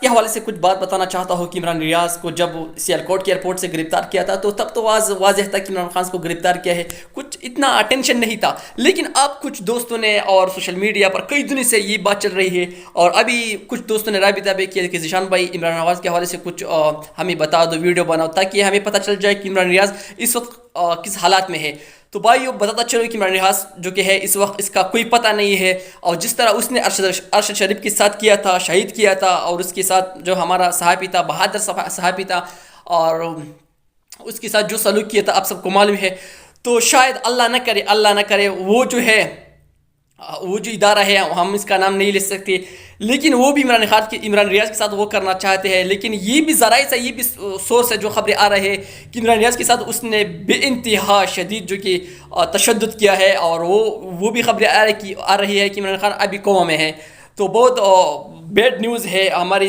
کے حوالے سے کچھ بات بتانا چاہتا ہوں کہ عمران ریاض کو جب سیالکوٹ کے ایئرپورٹ سے گرفتار کیا تھا تو تب تو واضح تھا کہ عمران خان کو گرفتار کیا ہے، کچھ اتنا اٹینشن نہیں تھا. لیکن اب کچھ دوستوں نے اور سوشل میڈیا پر کئی دنوں سے یہ بات چل رہی ہے، اور ابھی کچھ دوستوں نے رابطہ بھی کیا کہ ذیشان بھائی عمران ریاض کے حوالے سے کچھ ہمیں بتا دو، ویڈیو بناؤ، تاکہ ہمیں پتہ چل جائے کہ عمران ریاض اس وقت کس حالات میں ہے. تو بھائیو بتاتا چلو کہ عمران ریاض جو کہ ہے اس وقت اس کا کوئی پتہ نہیں ہے، اور جس طرح اس نے ارشد شریف کے ساتھ کیا تھا، شہید کیا تھا، اور اس کے ساتھ جو ہمارا صحافی تھا، بہادر صحافی تھا، اور اس کے ساتھ جو سلوک کیا تھا آپ سب کو معلوم ہے. تو شاید اللہ نہ کرے وہ جو ہے وہ جو ادارہ ہے ہم اس کا نام نہیں لے سکتے، لیکن وہ بھی عمران ریاض کے ساتھ وہ کرنا چاہتے ہیں. لیکن یہ بھی ذرائع سے یہ بھی سورس ہے جو خبریں آ رہے ہیں کہ عمران ریاض کے ساتھ اس نے بے انتہا شدید جو کہ تشدد کیا ہے، اور وہ بھی خبریں آ رہی ہے کہ عمران خان ابھی کوما میں ہے. تو بہت بیڈ نیوز ہے ہماری